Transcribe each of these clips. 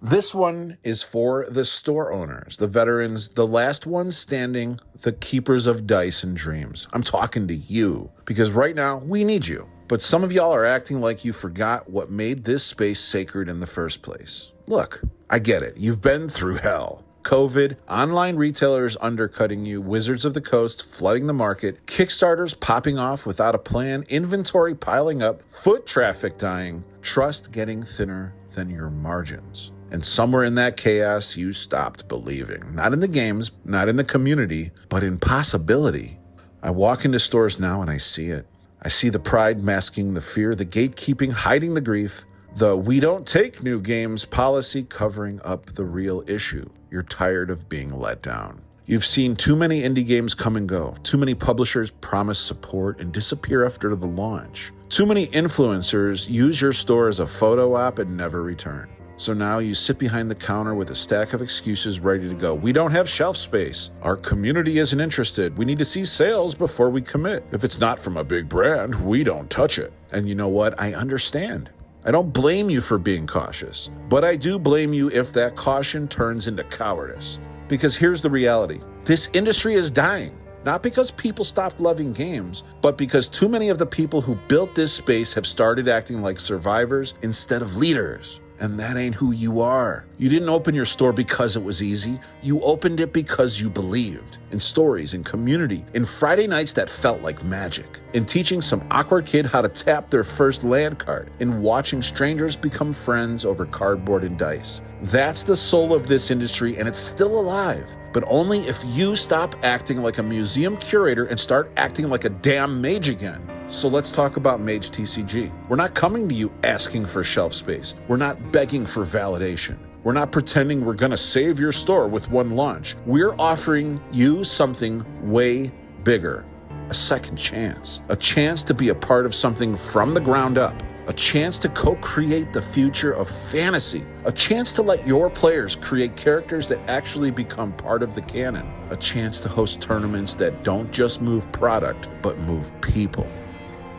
This one is for the store owners, the veterans, the last ones standing, the keepers of dice and dreams. I'm talking to you because right now we need you. But some of y'all are acting like you forgot what made this space sacred in the first place. Look, I get it. You've been through hell. COVID, online retailers undercutting you, Wizards of the Coast flooding the market, Kickstarters popping off without a plan, inventory piling up, foot traffic dying, trust getting thinner than your margins. And somewhere in that chaos, you stopped believing. Not in the games, not in the community, but in possibility. I walk into stores now and I see it. I see the pride masking the fear, the gatekeeping hiding the grief, the we don't take new games policy covering up the real issue. You're tired of being let down. You've seen too many indie games come and go. Too many publishers promise support and disappear after the launch. Too many influencers use your store as a photo op and never return. So now you sit behind the counter with a stack of excuses ready to go. We don't have shelf space. Our community isn't interested. We need to see sales before we commit. If it's not from a big brand, we don't touch it. And you know what? I understand. I don't blame you for being cautious, but I do blame you if that caution turns into cowardice. Because here's the reality. This industry is dying. Not because people stopped loving games, but because too many of the people who built this space have started acting like survivors instead of leaders. And that ain't who you are. You didn't open your store because it was easy. You opened it because you believed in stories, in community, in Friday nights that felt like magic, in teaching some awkward kid how to tap their first land card, in watching strangers become friends over cardboard and dice. That's the soul of this industry, and it's still alive. But only if you stop acting like a museum curator and start acting like a damn mage again. So let's talk about MageTCG. We're not coming to you asking for shelf space. We're not begging for validation. We're not pretending we're gonna save your store with one launch. We're offering you something way bigger. A second chance. A chance to be a part of something from the ground up. A chance to co-create the future of fantasy. A chance to let your players create characters that actually become part of the canon. A chance to host tournaments that don't just move product, but move people.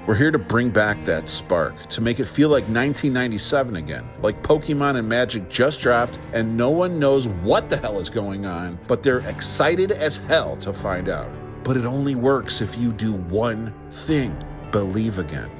We're here to bring back that spark, to make it feel like 1997 again, like Pokemon and Magic just dropped and no one knows what the hell is going on, but they're excited as hell to find out. But it only works if you do one thing: believe again.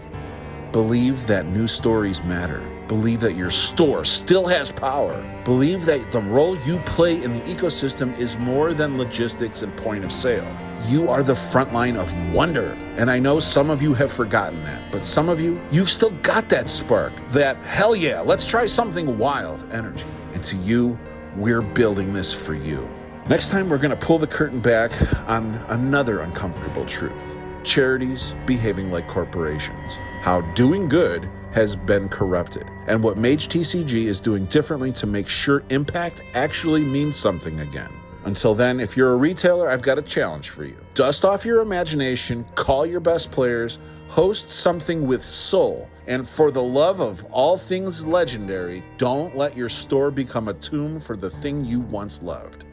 Believe that new stories matter. Believe that your store still has power. Believe that the role you play in the ecosystem is more than logistics and point of sale. You are the front line of wonder. And I know some of you have forgotten that, but some of you, you've still got that spark, that hell yeah, let's try something wild energy. And to you, we're building this for you. Next time, we're gonna pull the curtain back on another uncomfortable truth. Charities behaving like corporations. How doing good has been corrupted. And what MageTCG is doing differently to make sure impact actually means something again. Until then, if you're a retailer, I've got a challenge for you. Dust off your imagination, call your best players, host something with soul, and for the love of all things legendary, don't let your store become a tomb for the thing you once loved.